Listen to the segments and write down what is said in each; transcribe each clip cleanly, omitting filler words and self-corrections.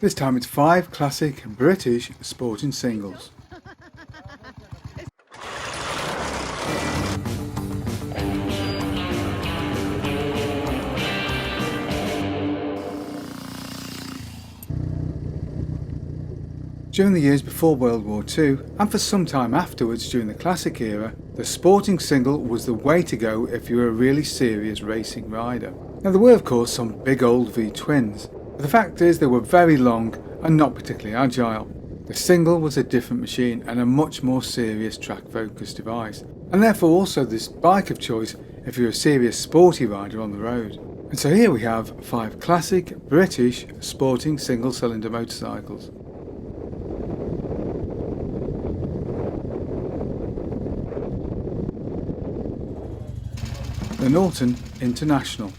This time it's 5 classic British sporting singles. During the years before World War II, and for some time afterwards during the classic era, the sporting single was the way to go if you were a really serious racing rider. Now there were of course some big old V-twins, but the fact is they were very long and not particularly agile. The single was a different machine and a much more serious track-focused device, and therefore also this bike of choice if you're a serious sporty rider on the road. And so here we have 5 classic British sporting single-cylinder motorcycles. The Norton International.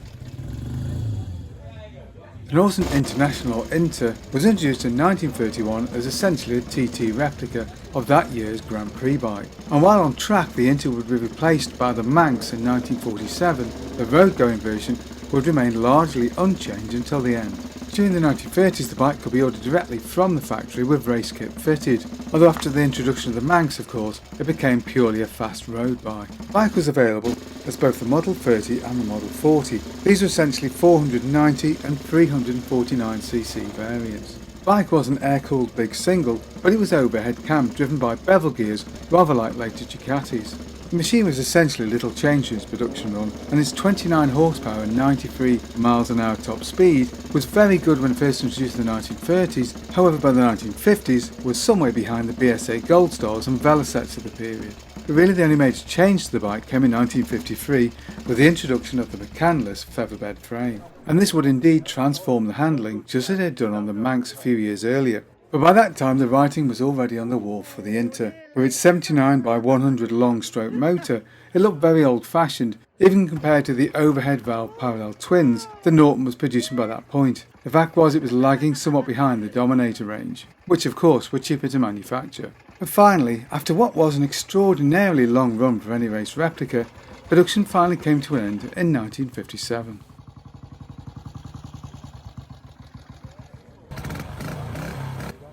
The Norton International Inter was introduced in 1931 as essentially a TT replica of that year's Grand Prix bike, and while on track the Inter would be replaced by the Manx in 1947, the road-going version would remain largely unchanged until the end. During the 1930s the bike could be ordered directly from the factory with race kit fitted, although after the introduction of the Manx of course it became purely a fast road bike. The bike was available as both the Model 30 and the Model 40. These were essentially 490 and 349cc variants. The bike was an air-cooled big single, but it was overhead cam driven by bevel gears rather like later Ducatis. The machine was essentially little change to its production run, and its 29 horsepower and 93 miles an hour top speed was very good when first introduced in the 1930s, however by the 1950s was somewhere behind the BSA Gold Stars and Velocets of the period. But really the only major change to the bike came in 1953 with the introduction of the mechanless featherbed frame, and this would indeed transform the handling just as it had done on the Manx a few years earlier. But by that time the writing was already on the wall for the Inter. With its 79 by 100 long stroke motor, it looked very old fashioned, even compared to the overhead valve parallel twins the Norton was producing by that point. The fact was it was lagging somewhat behind the Dominator range, which of course were cheaper to manufacture. And finally, after what was an extraordinarily long run for any race replica, production finally came to an end in 1957.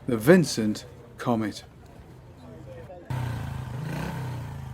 The Vincent Comet.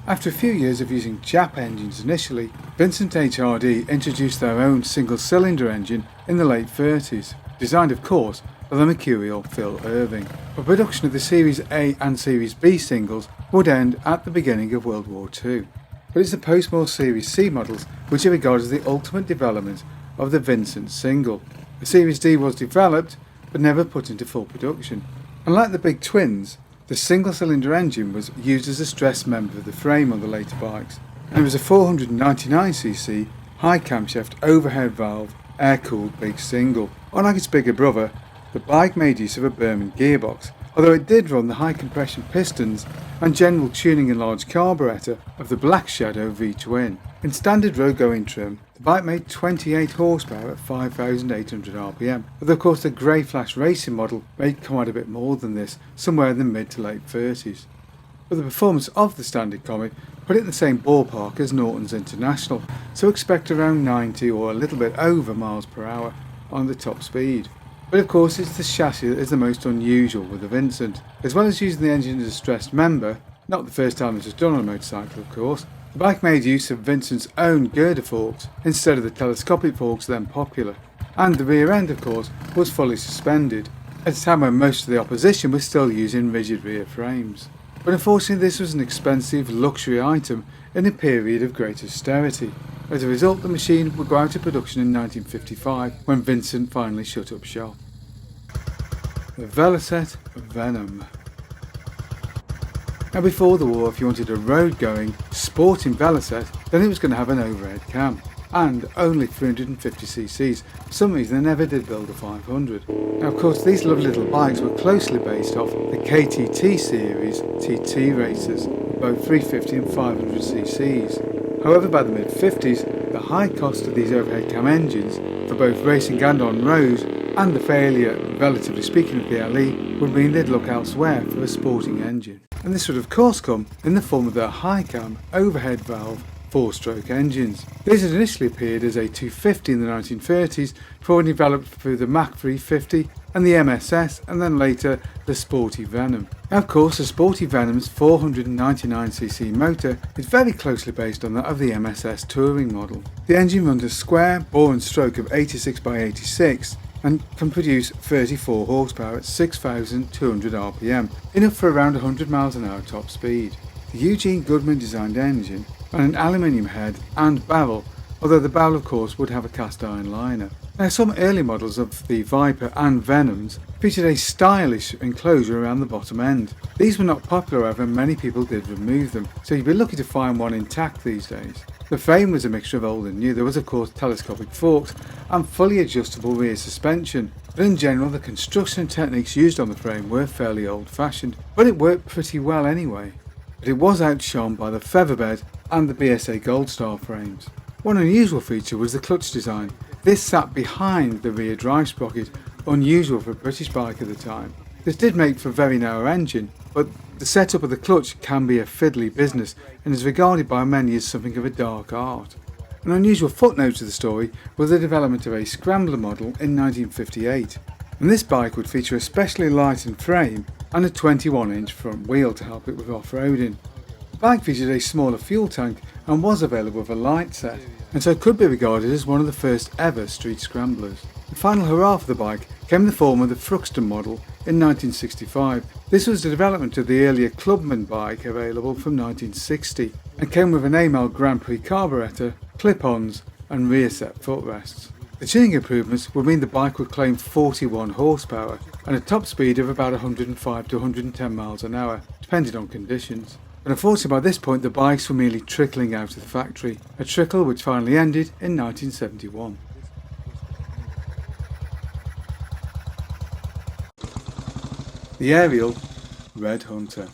After a few years of using Jap engines initially, Vincent HRD introduced their own single-cylinder engine in the late 30s, designed of course by the mercurial Phil Irving. But production of the Series A and Series B singles would end at the beginning of World War II. But it's the post-war Series C models which are regarded as the ultimate development of the Vincent single. The Series D was developed but never put into full production. Unlike the big twins, the single-cylinder engine was used as a stress member of the frame on the later bikes, and it was a 499cc high camshaft overhead valve air-cooled big single. Unlike its bigger brother, the bike made use of a Berman gearbox, although it did run the high compression pistons and general tuning and large carburettor of the Black Shadow V-twin. In standard road-going trim, the bike made 28 horsepower at 5,800 rpm, although of course the Grey Flash racing model may come out a bit more than this, somewhere in the mid to late 30s. But the performance of the standard Comet put it in the same ballpark as Norton's International, so expect around 90 or a little bit over miles per hour on the top speed. But of course it's the chassis that is the most unusual with the Vincent. As well as using the engine as a stressed member, not the first time this was done on a motorcycle of course, the bike made use of Vincent's own girder forks instead of the telescopic forks then popular, and the rear end of course was fully suspended, at a time when most of the opposition was still using rigid rear frames. But unfortunately this was an expensive luxury item in a period of great austerity. As a result the machine would go out of production in 1955 when Vincent finally shut up shop. The Velocet Venom. Now before the war if you wanted a road-going, sporting Velocet then it was going to have an overhead cam, and only 350cc's. For some reason they never did build a 500. Now of course these lovely little bikes were closely based off the KTT series TT racers, both 350 and 500cc's. However by the mid-50s the high cost of these overhead cam engines for both racing and on road, and the failure, relatively speaking, of the LE would mean they'd look elsewhere for a sporting engine. And this would of course come in the form of their high cam overhead valve 4-stroke engines. These had initially appeared as a 250 in the 1930s before being developed through the Mach 350 and the MSS, and then later the Sporty Venom. Now, of course, the Sporty Venom's 499cc motor is very closely based on that of the MSS touring model. The engine runs a square bore and stroke of 86 by 86 and can produce 34 horsepower at 6,200 rpm, enough for around 100 miles an hour top speed. The Eugene Goodman designed engine ran an aluminium head and barrel, although the barrel of course would have a cast iron liner. Now, some early models of the Viper and Venoms featured a stylish enclosure around the bottom end. These were not popular, however, and many people did remove them, so you'd be lucky to find one intact these days. The frame was a mixture of old and new. There was of course telescopic forks and fully adjustable rear suspension, but in general the construction techniques used on the frame were fairly old fashioned, but it worked pretty well anyway. But it was outshone by the Featherbed and the BSA Gold Star frames. One unusual feature was the clutch design. This sat behind the rear drive sprocket, unusual for a British bike at the time. This did make for a very narrow engine, but the setup of the clutch can be a fiddly business and is regarded by many as something of a dark art. An unusual footnote to the story was the development of a scrambler model in 1958, and this bike would feature a specially lightened frame and a 21-inch front wheel to help it with off-roading. The bike featured a smaller fuel tank and was available with a light set, and so could be regarded as one of the first ever street scramblers. The final hurrah for the bike came in the form of the Fruxton model in 1965. This was the development of the earlier Clubman bike available from 1960 and came with an Aiel Grand Prix carburettor, clip-ons and rear set footrests. The tuning improvements would mean the bike would claim 41 horsepower and a top speed of about 105 to 110 miles an hour, depending on conditions. But unfortunately by this point the bikes were merely trickling out of the factory, a trickle which finally ended in 1971. The Aiel Red Hunter.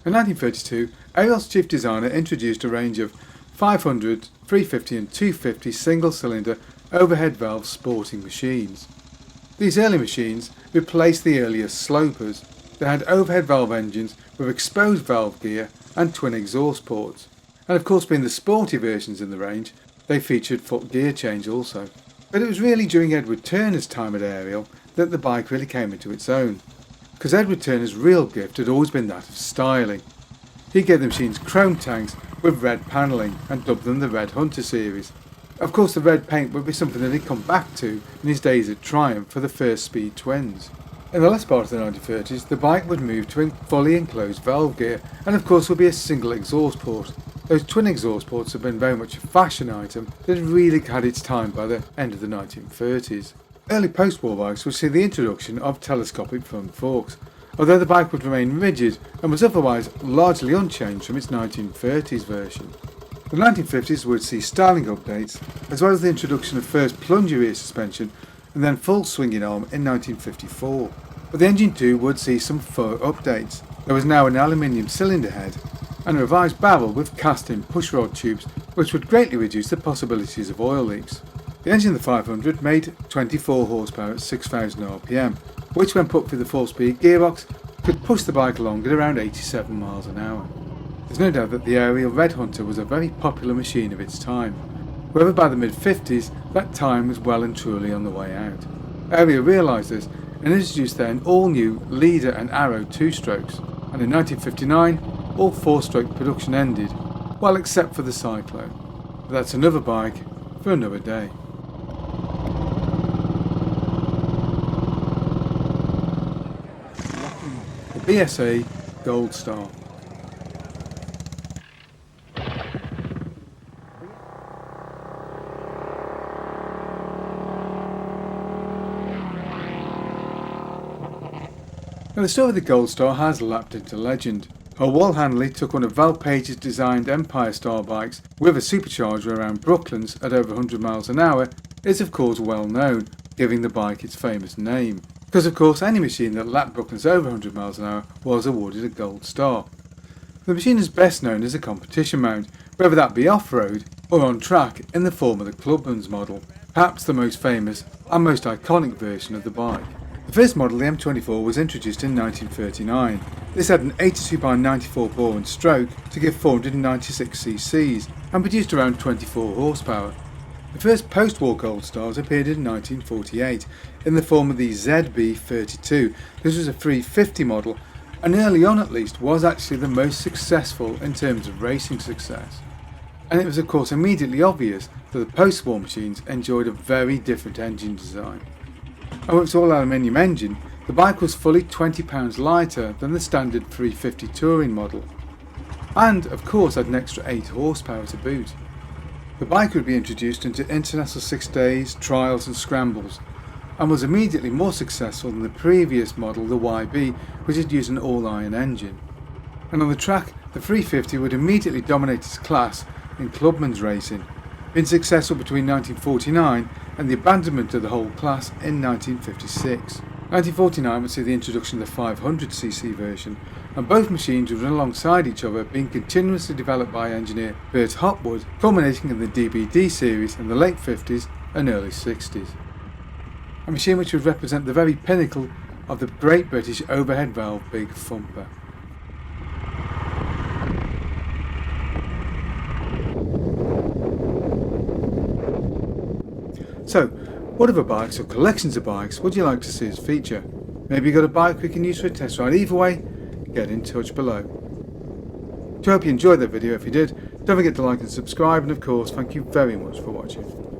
In 1932, Aiel's chief designer introduced a range of 500, 350 and 250 single-cylinder overhead valve sporting machines. These early machines replaced the earlier slopers. They had overhead valve engines with exposed valve gear and twin exhaust ports, and of course being the sporty versions in the range, they featured foot gear change also. But it was really during Edward Turner's time at Aiel that the bike really came into its own, because Edward Turner's real gift had always been that of styling. He gave the machines chrome tanks with red panelling and dubbed them the Red Hunter series. Of course the red paint would be something that he'd come back to in his days at Triumph for the first Speed Twins. In the last part of the 1930s, the bike would move to fully enclosed valve gear and of course would be a single exhaust port. Those twin exhaust ports have been very much a fashion item that had really had its time by the end of the 1930s. Early post-war bikes would see the introduction of telescopic front forks, although the bike would remain rigid and was otherwise largely unchanged from its 1930s version. The 1950s would see styling updates, as well as the introduction of first plunger rear suspension and then full swinging arm in 1954. But the engine too would see some fur updates. There was now an aluminium cylinder head and a revised barrel with cast-in pushrod tubes, which would greatly reduce the possibilities of oil leaks. The engine of the 500 made 24 horsepower at 6,000 rpm, which when put through the 4-speed gearbox could push the bike along at around 87 miles an hour. There's no doubt that the Aiel Red Hunter was a very popular machine of its time. However, by the mid-50s, that time was well and truly on the way out. Aiel realised this and introduced their all-new Leader and Arrow 2-strokes, and in 1959 all 4-stroke production ended, well except for the Cyclone. But that's another bike for another day. The BSA Gold Star. Now the story of the Gold Star has lapped into legend. Her wall handler took one of Val Page's designed Empire Star bikes with a supercharger around Brooklands at over 100 miles an hour is of course well known, giving the bike its famous name. Because of course any machine that lapped Brooklands over 100 miles an hour was awarded a Gold Star. The machine is best known as a competition mount, whether that be off-road or on track in the form of the Clubman's model, perhaps the most famous and most iconic version of the bike. The first model, the M24, was introduced in 1939. This had an 82x94 bore and stroke to give 496 cc's and produced around 24 horsepower. The first post-war Gold Stars appeared in 1948 in the form of the ZB32. This was a 350 model, and early on at least was actually the most successful in terms of racing success. And it was of course immediately obvious that the post-war machines enjoyed a very different engine design. Although it's all aluminium engine, the bike was fully 20 pounds lighter than the standard 350 touring model, and of course had an extra 8 horsepower to boot. The bike would be introduced into international 6 days, trials and scrambles, and was immediately more successful than the previous model, the YB, which had used an all-iron engine. And on the track, the 350 would immediately dominate its class in clubman's racing, being successful between 1949 and the abandonment of the whole class in 1956. 1949 would see the introduction of the 500cc version, and both machines would run alongside each other, being continuously developed by engineer Bert Hopwood, culminating in the DBD series in the late 50s and early 60s. A machine which would represent the very pinnacle of the Great British overhead valve big thumper. So, what other bikes or collections of bikes would you like to see us feature? Maybe you got a bike we can use for a test ride. Either way, get in touch below. I hope you enjoyed that video. If you did, don't forget to like and subscribe, and of course, thank you very much for watching.